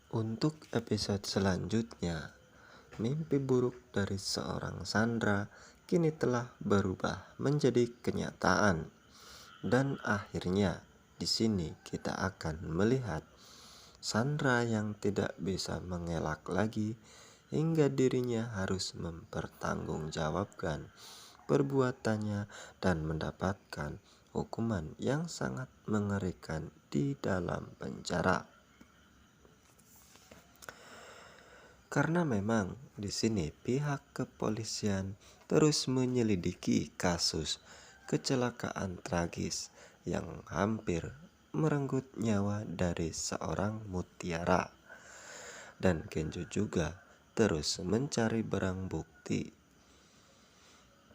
Untuk episode selanjutnya, mimpi buruk dari seorang Sandra kini telah berubah menjadi kenyataan. Dan akhirnya, di sini kita akan melihat Sandra yang tidak bisa mengelak lagi hingga dirinya harus mempertanggungjawabkan perbuatannya dan mendapatkan hukuman yang sangat mengerikan di dalam penjara. Karena memang di sini pihak kepolisian terus menyelidiki kasus kecelakaan tragis yang hampir merenggut nyawa dari seorang mutiara. Dan Kenzo juga terus mencari barang bukti.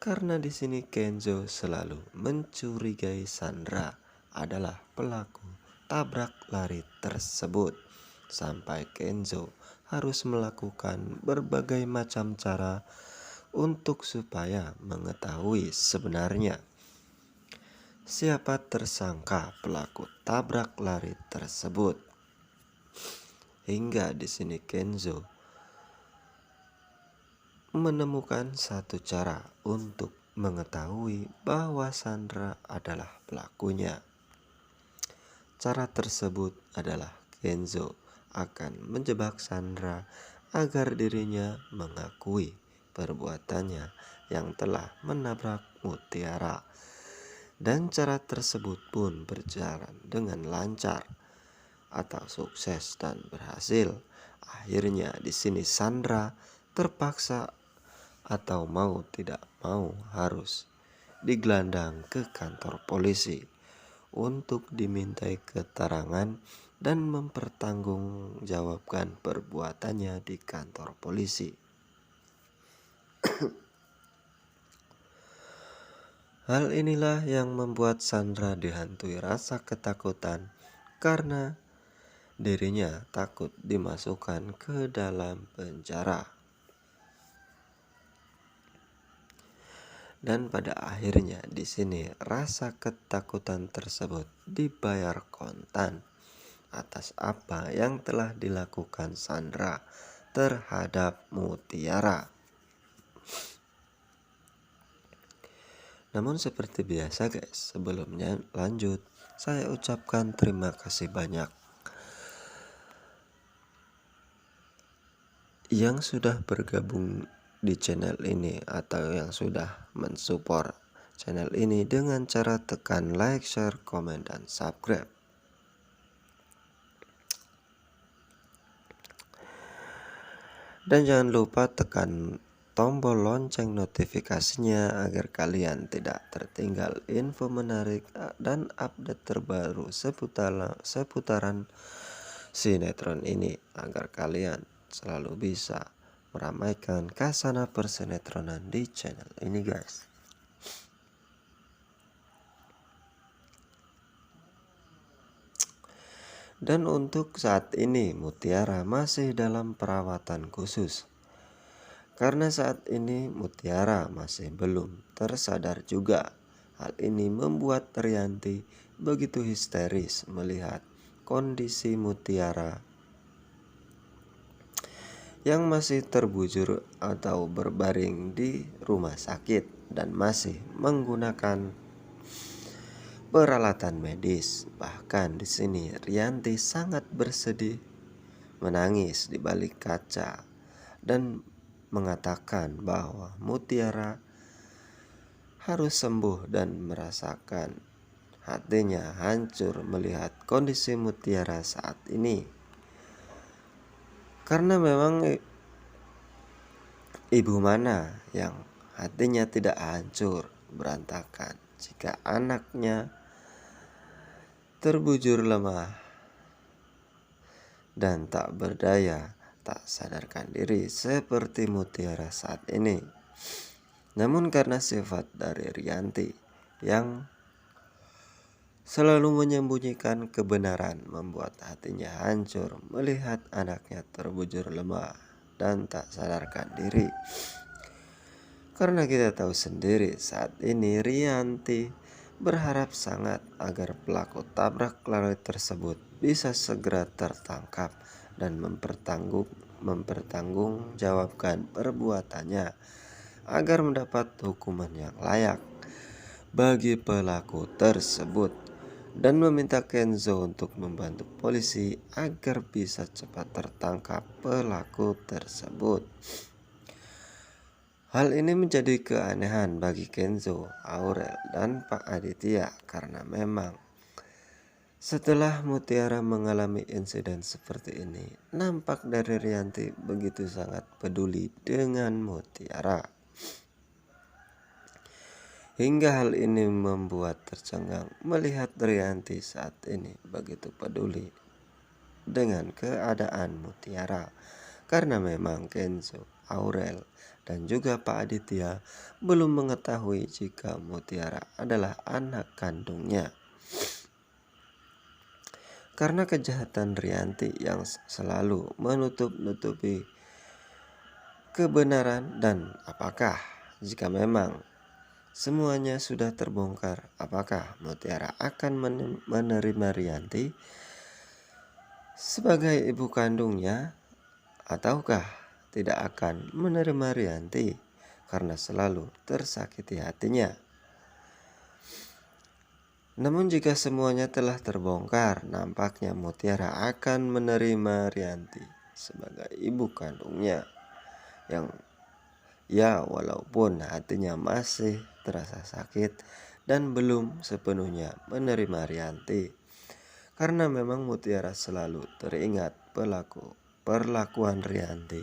Karena di sini Kenzo selalu mencurigai Sandra adalah pelaku tabrak lari tersebut. Sampai Kenzo harus melakukan berbagai macam cara untuk supaya mengetahui sebenarnya siapa tersangka pelaku tabrak lari tersebut. Hingga di sini Kenzo menemukan satu cara untuk mengetahui bahwa Sandra adalah pelakunya. Cara tersebut adalah Kenzo akan menjebak Sandra agar dirinya mengakui perbuatannya yang telah menabrak mutiara. Dan cara tersebut pun berjalan dengan lancar atau sukses dan berhasil. Akhirnya di sini Sandra terpaksa atau mau tidak mau harus digelandang ke kantor polisi untuk dimintai keterangan dan mempertanggungjawabkan perbuatannya di kantor polisi. Hal inilah yang membuat Sandra dihantui rasa ketakutan karena dirinya takut dimasukkan ke dalam penjara. Dan pada akhirnya di sini rasa ketakutan tersebut dibayar kontan atas apa yang telah dilakukan Sandra terhadap mutiara. Namun seperti biasa guys, sebelumnya lanjut, saya ucapkan terima kasih banyak yang sudah bergabung di channel ini atau yang sudah mensupport channel ini dengan cara tekan like, share, komen, dan subscribe. Dan jangan lupa tekan tombol lonceng notifikasinya agar kalian tidak tertinggal info menarik dan update terbaru seputaran sinetron ini, agar kalian selalu bisa meramaikan kasana persinetronan di channel ini guys. Dan untuk saat ini Mutiara masih dalam perawatan khusus. Karena saat ini Mutiara masih belum tersadar juga. Hal ini membuat Rianti begitu histeris melihat kondisi Mutiara yang masih terbujur atau berbaring di rumah sakit dan masih menggunakan peralatan medis. Bahkan di sini Rianti sangat bersedih, menangis di balik kaca dan mengatakan bahwa Mutiara harus sembuh dan merasakan hatinya hancur melihat kondisi Mutiara saat ini. Karena memang ibu mana yang hatinya tidak hancur berantakan jika anaknya terbujur lemah dan tak berdaya, tak sadarkan diri seperti Mutiara saat ini. Namun karena sifat dari Rianti yang selalu menyembunyikan kebenaran membuat hatinya hancur melihat anaknya terbujur lemah dan tak sadarkan diri. Karena kita tahu sendiri saat ini Rianti berharap sangat agar pelaku tabrak lari tersebut bisa segera tertangkap dan mempertanggungjawabkan perbuatannya agar mendapat hukuman yang layak bagi pelaku tersebut, dan meminta Kenzo untuk membantu polisi agar bisa cepat tertangkap pelaku tersebut. Hal ini menjadi keanehan bagi Kenzo, Aurel, dan Pak Aditya karena memang setelah Mutiara mengalami insiden seperti ini, nampak dari Rianti begitu sangat peduli dengan Mutiara. Hingga hal ini membuat tercengang melihat Rianti saat ini begitu peduli dengan keadaan Mutiara. Karena memang Kenzo, Aurel, dan juga Pak Aditya belum mengetahui jika Mutiara adalah anak kandungnya. Karena kejahatan Rianti yang selalu menutup-nutupi kebenaran, dan apakah jika memang semuanya sudah terbongkar, apakah Mutiara akan menerima Rianti sebagai ibu kandungnya, ataukah tidak akan menerima Rianti karena selalu tersakiti hatinya. Namun jika semuanya telah terbongkar, nampaknya Mutiara akan menerima Rianti sebagai ibu kandungnya, yang ya walaupun hatinya masih terasa sakit dan belum sepenuhnya menerima Rianti, karena memang Mutiara selalu teringat perlakuan Rianti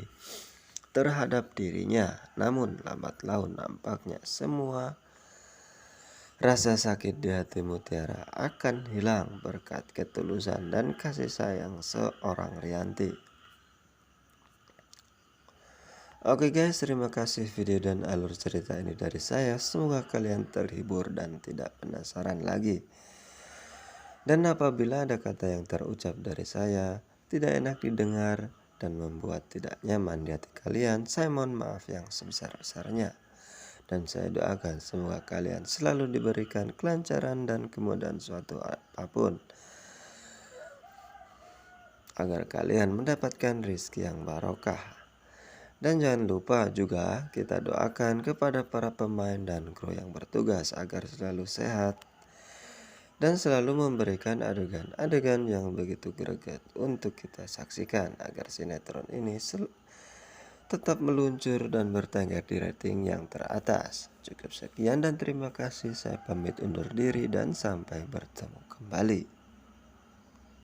terhadap dirinya. Namun lambat laun nampaknya semua rasa sakit di hati Mutiara akan hilang berkat ketulusan dan kasih sayang seorang Rianti. Oke guys, terima kasih video dan alur cerita ini dari saya. Semoga kalian terhibur dan tidak penasaran lagi. Dan apabila ada kata yang terucap dari saya tidak enak didengar dan membuat tidak nyaman di hati kalian, saya mohon maaf yang sebesar-besarnya. Dan saya doakan semoga kalian selalu diberikan kelancaran dan kemudahan suatu apapun, agar kalian mendapatkan rezeki yang barokah. Dan jangan lupa juga kita doakan kepada para pemain dan kru yang bertugas agar selalu sehat dan selalu memberikan adegan-adegan yang begitu greget untuk kita saksikan agar sinetron ini tetap meluncur dan bertengger di rating yang teratas. Cukup sekian dan terima kasih. Saya pamit undur diri dan sampai bertemu kembali.